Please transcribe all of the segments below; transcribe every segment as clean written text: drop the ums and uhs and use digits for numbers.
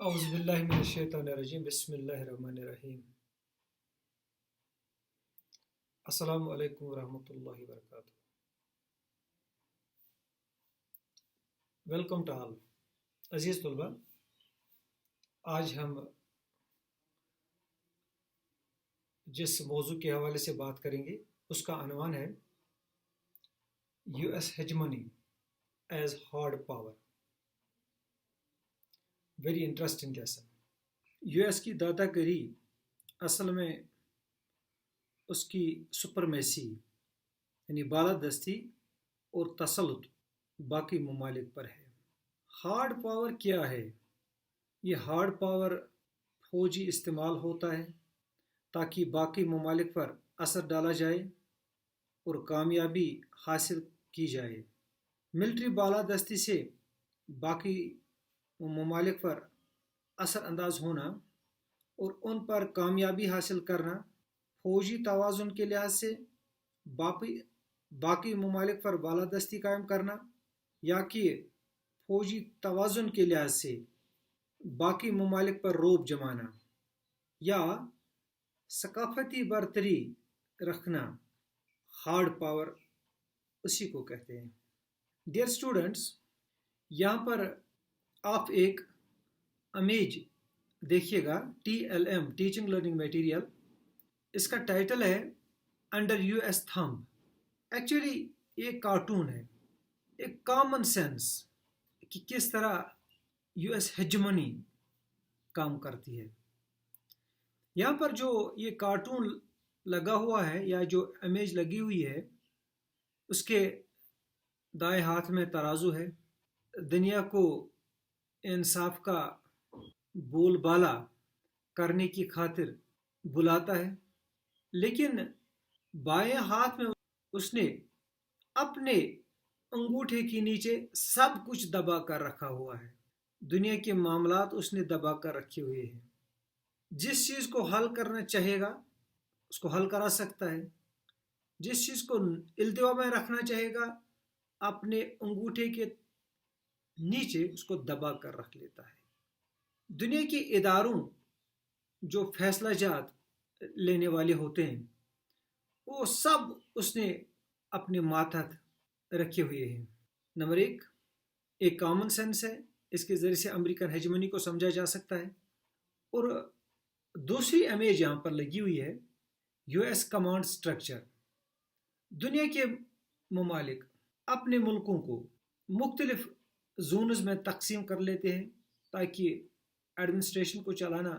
اعوذ باللہ من الشیطان الرجیم بسم اللہ الرحمن الرحیم السلام علیکم ورحمۃ اللہ وبرکاتہ. Welcome to all. عزیز طلبہ، آج ہم جس موضوع کے حوالے سے بات کریں گے اس کا عنوان ہے U S hegemony as hard power. Very interesting lesson. U S کی دادا گیری اصل میں اس کی سپرمیسی یعنی بالادستی اور تسلط باقی ممالک پر ہے. ہارڈ پاور کیا ہے؟ یہ ہارڈ پاور فوجی استعمال ہوتا ہے تاکہ باقی ممالک پر اثر ڈالا جائے اور کامیابی حاصل کی جائے. ملٹری بالادستی سے باقی ممالک پر اثر انداز ہونا اور ان پر کامیابی حاصل کرنا، فوجی توازن کے لحاظ سے باقی ممالک پر بالادستی قائم کرنا، یا کہ فوجی توازن کے لحاظ سے باقی ممالک پر رعب جمانا، یا ثقافتی برتری رکھنا. ہارڈ پاور اسی کو کہتے ہیں. ڈیئر اسٹوڈنٹس، یہاں پر آپ ایک امیج دیکھیے گا، TLM ٹیچنگ لرننگ میٹیریل. اس کا ٹائٹل ہے under U S thumb. Actually یہ کارٹون ہے، ایک کامن سینس کہ کس طرح یو ایس ہیجمنی کام کرتی ہے. یہاں پر جو یہ کارٹون لگا ہوا ہے یا جو امیج لگی ہوئی ہے، اس کے دائیں ہاتھ میں ترازو ہے. دنیا کو انصاف کا بول بالا کرنے کی خاطر بلاتا ہے، لیکن بائیں ہاتھ میں اس نے اپنے انگوٹھے کے نیچے سب کچھ دبا کر رکھا ہوا ہے. دنیا کے معاملات اس نے دبا کر رکھے ہوئے ہیں. جس چیز کو حل کرنا چاہے گا اس کو حل کرا سکتا ہے، جس چیز کو التوا میں رکھنا چاہے گا اپنے انگوٹھے کے نیچے اس کو دبا کر رکھ لیتا ہے. دنیا کے اداروں جو فیصلہ جات لینے والے ہوتے ہیں وہ سب اس نے اپنے ماتحت رکھے ہوئے ہیں. نمبر ایک کامن سینس ہے، اس کے ذریعے سے امریکن ہیجمنی کو سمجھا جا سکتا ہے. اور دوسری امیج یہاں پر لگی ہوئی ہے یو ایس کمانڈ سٹرکچر. دنیا کے ممالک اپنے ملکوں کو مختلف زونز میں تقسیم کر لیتے ہیں تاکہ ایڈمنسٹریشن کو چلانا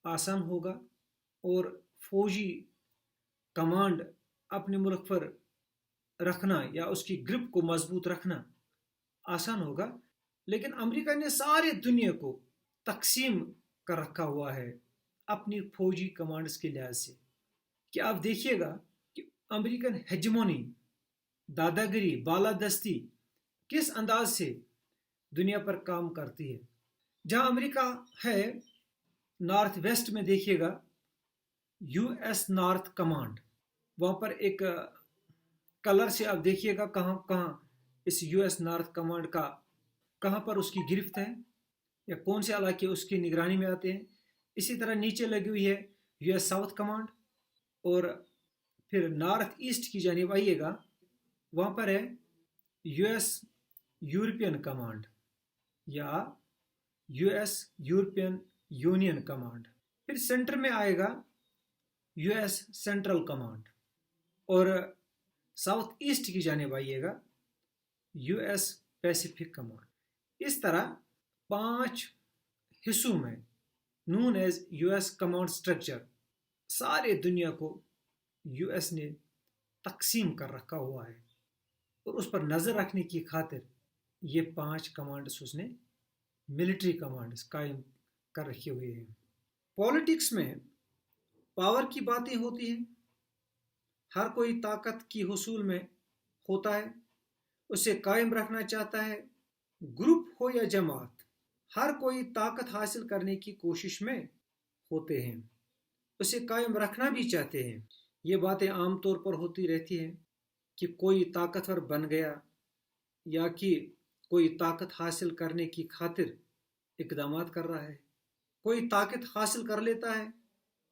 آسان ہوگا اور فوجی کمانڈ اپنے ملک پر رکھنا یا اس کی گرپ کو مضبوط رکھنا آسان ہوگا. لیکن امریکہ نے سارے دنیا کو تقسیم کر رکھا ہوا ہے اپنی فوجی کمانڈز کے لحاظ سے. کہ آپ دیکھیے گا کہ امریکن ہیجمونی، دادا گیری، بالادستی کس انداز سے دنیا پر کام کرتی ہے. جہاں امریکہ ہے نارتھ ویسٹ میں دیکھیے گا یو ایس نارتھ کمانڈ. وہاں پر ایک کلر سے آپ دیکھیے گا کہاں کہاں اس یو ایس نارتھ کمانڈ کا کہاں پر اس کی گرفت ہے یا کون سے علاقے اس کی نگرانی میں آتے ہیں. اسی طرح نیچے لگی ہوئی ہے یو ایس ساؤتھ کمانڈ. اور پھر نارتھ ایسٹ کی جانب آئیے گا، وہاں پر ہے یو ایس یورپین کمانڈ یا U S European union command. پھر سینٹر میں آئے گا یو ایس سینٹرل کمانڈ. اور ساؤتھ ایسٹ کی جانب آئیے گا یو ایس پیسیفک کمانڈ. اس طرح 5 حصوں میں known as U S command structure سارے دنیا کو یو ایس نے تقسیم کر رکھا ہوا ہے اور اس پر نظر رکھنے کی خاطر یہ 5 کمانڈز اس نے ملٹری کمانڈز قائم کر رکھے ہوئے ہیں. پولیٹکس میں پاور کی باتیں ہوتی ہیں. ہر کوئی طاقت کی حصول میں ہوتا ہے، اسے قائم رکھنا چاہتا ہے. گروپ ہو یا جماعت، ہر کوئی طاقت حاصل کرنے کی کوشش میں ہوتے ہیں، اسے قائم رکھنا بھی چاہتے ہیں. یہ باتیں عام طور پر ہوتی رہتی ہیں کہ کوئی طاقتور بن گیا یا کہ کوئی طاقت حاصل کرنے کی خاطر اقدامات کر رہا ہے، کوئی طاقت حاصل کر لیتا ہے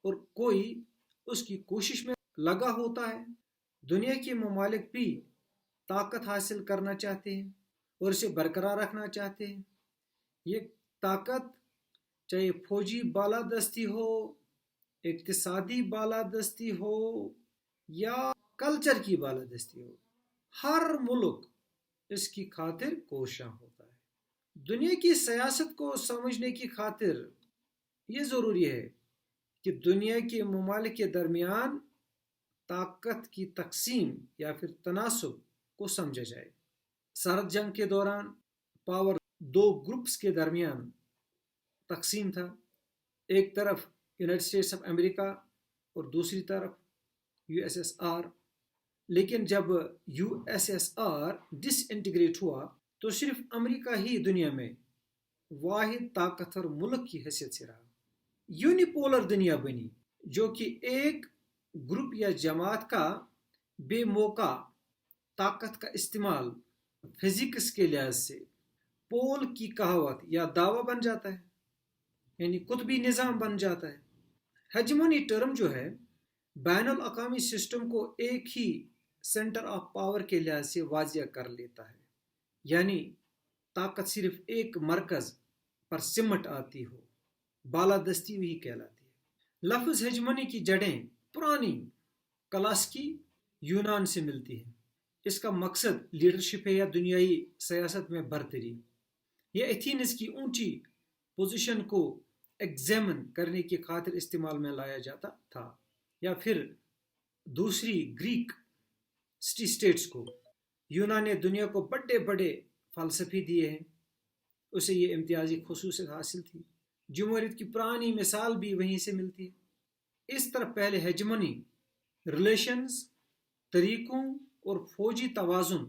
اور کوئی اس کی کوشش میں لگا ہوتا ہے۔ دنیا کے ممالک بھی طاقت حاصل کرنا چاہتے ہیں اور اسے برقرار رکھنا چاہتے ہیں۔ یہ طاقت چاہے فوجی بالادستی ہو، اقتصادی بالادستی ہو یا کلچر کی بالادستی ہو، ہر ملک اس کی خاطر کوشاں ہوتا ہے۔ دنیا کی سیاست کو سمجھنے کی خاطر یہ ضروری ہے کہ دنیا کے ممالک کے درمیان طاقت کی تقسیم یا پھر تناسب کو سمجھا جائے۔ سرد جنگ کے دوران پاور دو گروپس کے درمیان تقسیم تھا، ایک طرف یونائٹڈ اسٹیٹس آف امریکہ اور دوسری طرف یو ایس ایس آر۔ لیکن جب یو ایس ایس آر ڈس انٹیگریٹ ہوا تو صرف امریکہ ہی دنیا میں واحد طاقتور ملک کی حیثیت سے رہا۔ یونیپولر دنیا بنی جو کہ ایک گروپ یا جماعت کا بے موقع طاقت کا استعمال فزکس کے لحاظ سے پول کی کہاوت یا دعویٰ بن جاتا ہے، یعنی قطبی نظام بن جاتا ہے۔ ہیجمونی ٹرم جو ہے بین الاقوامی سسٹم کو ایک ہی سینٹر آف پاور کے لحاظ سے واضح کر لیتا ہے، یعنی طاقت صرف ایک مرکز پر سمٹ آتی ہو، بالادستی وہی کہلاتی ہے۔ لفظ ہیجمونی کی جڑیں پرانی کلاسیکی یونان سے ملتی ہیں۔ اس کا مقصد لیڈرشپ ہے یا دنیائی سیاست میں برتری۔ یہ ایتھینز کی اونچی پوزیشن کو ایگزامن کرنے کی خاطر استعمال میں لایا جاتا تھا، یا پھر دوسری گریک سٹی اسٹیٹس کو۔ یونان نے دنیا کو بڑے بڑے فلسفی دیے ہیں، اسے یہ امتیازی خصوصیت حاصل تھی۔ جمہوریت کی پرانی مثال بھی وہیں سے ملتی ہے۔ اس طرح پہلے ہیجمونی ریلیشنز، طریقوں اور فوجی توازن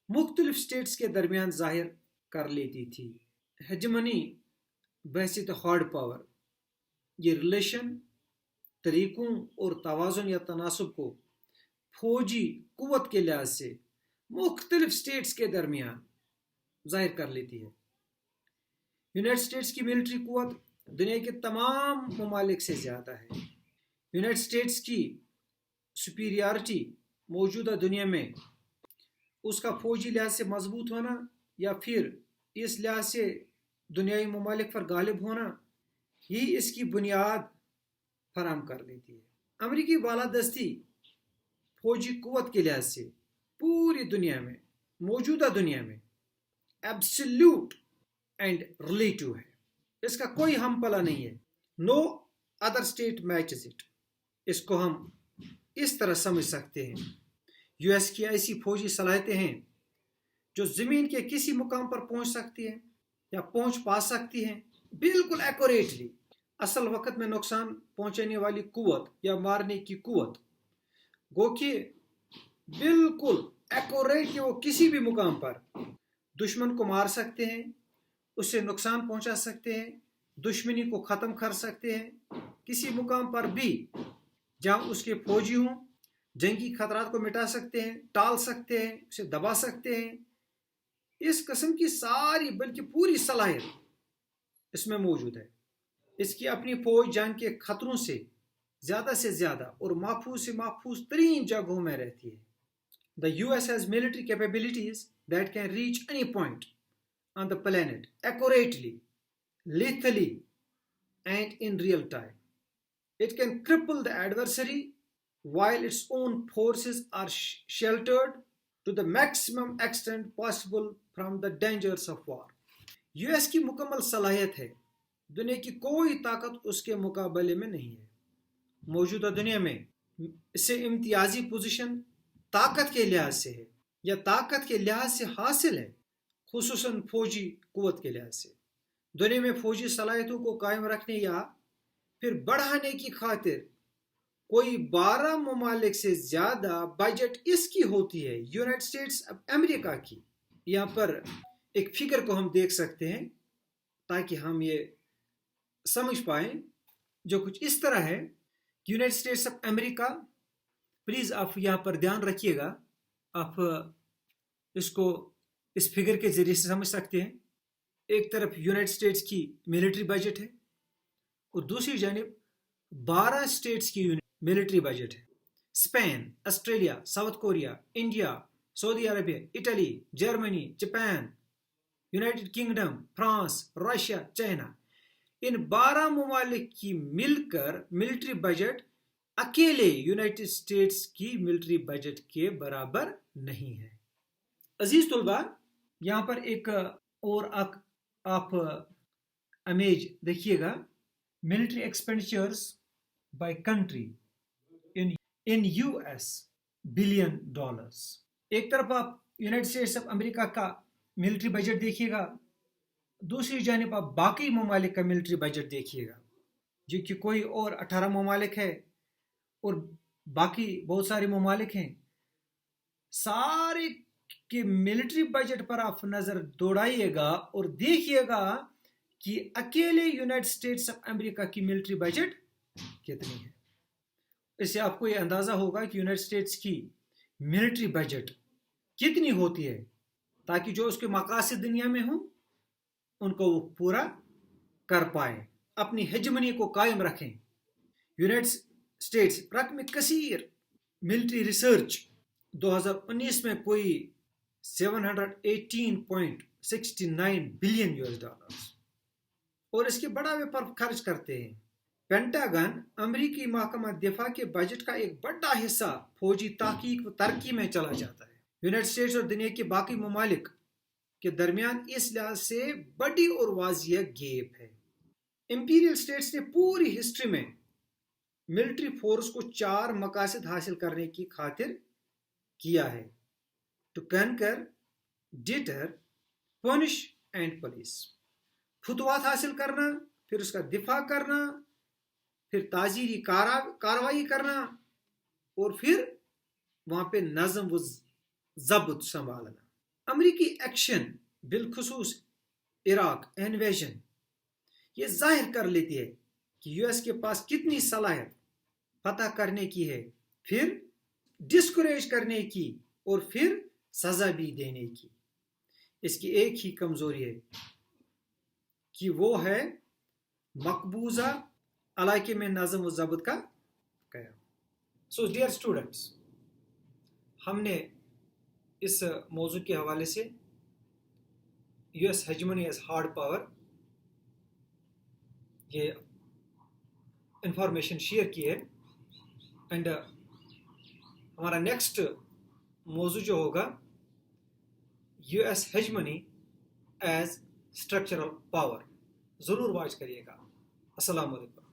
مختلف اسٹیٹس کے درمیان ظاہر کر لیتی تھی۔ ہیجمونی بحیثیت ہارڈ پاور، یہ ریلیشن، طریقوں اور توازن یا تناسب کو فوجی قوت کے لحاظ سے مختلف اسٹیٹس کے درمیان ظاہر کر لیتی ہے۔ یونائٹڈ اسٹیٹس کی ملٹری قوت دنیا کے تمام ممالک سے زیادہ ہے۔ یونائٹڈ اسٹیٹس کی سپیریارٹی موجودہ دنیا میں اس کا فوجی لحاظ سے مضبوط ہونا یا پھر اس لحاظ سے دنیائی ممالک پر غالب ہونا، یہی اس کی بنیاد فراہم کر لیتی ہے۔ امریکی بالادستی فوجی قوت کے لحاظ سے پوری دنیا میں، موجودہ دنیا میں ایبسلیوٹ اینڈ ریلیٹو ہے، اس کا کوئی ہم پلہ نہیں ہے۔ No other state matches it. اس کو ہم اس طرح سمجھ سکتے ہیں، یو ایس کی ایسی فوجی صلاحیتیں ہیں جو زمین کے کسی مقام پر پہنچ سکتی ہیں یا پہنچ پا سکتی ہیں بالکل ایکوریٹلی، اصل وقت میں نقصان پہنچانے والی قوت یا مارنے کی قوت، گو کہ بالکل ایکوریٹ، وہ کسی بھی مقام پر دشمن کو مار سکتے ہیں، اس سے نقصان پہنچا سکتے ہیں، دشمنی کو ختم کر سکتے ہیں، کسی مقام پر بھی جہاں اس کے فوجی ہوں جنگی خطرات کو مٹا سکتے ہیں، ٹال سکتے ہیں، اسے دبا سکتے ہیں۔ اس قسم کی ساری بلکہ پوری صلاحیت اس میں موجود ہے۔ اس کی اپنی فوج جنگ کے خطروں سے زیادہ اور محفوظ سے محفوظ ترین جگہوں میں رہتی ہے۔ The US has military capabilities that can reach any point on the planet accurately, lethally, and in real time. It can cripple the adversary while its own forces are sheltered to the maximum extent possible from the dangers of war. US کی مکمل صلاحیت ہے، دنیا کی کوئی طاقت اس کے مقابلے میں نہیں ہے۔ موجودہ دنیا میں اسے امتیازی پوزیشن طاقت کے لحاظ سے ہے یا طاقت کے لحاظ سے حاصل ہے، خصوصاً فوجی قوت کے لحاظ سے۔ دنیا میں فوجی صلاحیتوں کو قائم رکھنے یا پھر بڑھانے کی خاطر کوئی 12 ممالک سے زیادہ بجٹ اس کی ہوتی ہے، یونائٹڈ اسٹیٹس امریکہ کی۔ یہاں پر ایک فگر کو ہم دیکھ سکتے ہیں تاکہ ہم یہ سمجھ پائیں، جو کچھ اس طرح ہے کہ United States of America, please آپ یہاں پر دھیان رکھیے گا، آپ اس کو اس فگر کے ذریعے سے سمجھ سکتے ہیں۔ ایک طرف یونائٹڈ اسٹیٹس کی ملٹری بجٹ ہے اور دوسری جانب 12 اسٹیٹس کی ملٹری بجٹ ہے. Spain, Australia, South Korea, India, Saudi Arabia, Italy, Germany, Japan, United Kingdom, France, Russia, China, ان 12 ممالک کی مل کر ملٹری بجٹ اکیلے یونائٹڈ اسٹیٹس کی ملٹری بجٹ کے برابر نہیں ہے. عزیز طلباء، یہاں پر ایک اور آپ امیج دیکھیے گا. Military expenditures by country in U S billion dollars. ایک طرف آپ یونائٹڈ اسٹیٹس آف امریکہ کا ملٹری بجٹ دیکھیے گا، دوسری جانب آپ باقی ممالک کا ملٹری بجٹ دیکھیے گا، جو کہ کوئی اور 18 ممالک ہے اور باقی بہت سارے ممالک ہیں. سارے کے ملٹری بجٹ پر آپ نظر دوڑائیے گا اور دیکھیے گا کہ اکیلے یونائٹڈ اسٹیٹس آف امریکہ کی ملٹری بجٹ کتنی ہے. اس سے آپ کو یہ اندازہ ہوگا کہ یونائٹڈ اسٹیٹس کی ملٹری بجٹ کتنی ہوتی ہے، تاکہ جو اس کے مقاصد دنیا میں ہوں ان کو وہ پورا کر پائے، اپنی ہیجمنی کو قائم رکھیں. یونائٹڈ اسٹیٹس رقم کثیر ملٹری ریسرچ 2019 میں کوئی $718.69 بلین اور اس کے بڑھاوے پر خرچ کرتے ہیں. پینٹاگن امریکی محکمہ دفاع کے بجٹ کا ایک بڑا حصہ فوجی تحقیق و ترقی میں چلا جاتا ہے. یونائٹڈ اسٹیٹس اور دنیا کے باقی ممالک کے درمیان اس لحاظ سے بڑی اور واضح گیپ ہے. امپیریل اسٹیٹس نے پوری ہسٹری میں ملٹری فورس کو 4 مقاصد حاصل کرنے کی خاطر کیا ہے: to conquer, deter, punish and police. فتوحات حاصل کرنا، پھر اس کا دفاع کرنا، پھر تعزیری کارروائی کرنا اور پھر وہاں پہ نظم و ضبط سنبھالنا. امریکی ایکشن بالخصوص عراق انویژن یہ ظاہر کر لیتی ہے کہ یو ایس کے پاس کتنی صلاحیت فتح کرنے کی ہے، پھر ڈسکریج کرنے کی اور پھر سزا بھی دینے کی. اس کی ایک ہی کمزوری ہے کہ وہ ہے مقبوضہ علاقے میں نظم و ضبط کا قیام. سو ڈیئر اسٹوڈنٹس، ہم نے اس موضوع کے حوالے سے U S hegemony as hard power یہ انفارمیشن شیئر کی ہے. اینڈ ہمارا نیکسٹ موضوع جو ہوگا U S hegemony as structural power. ضرور واچ کریے گا. السلام علیکم.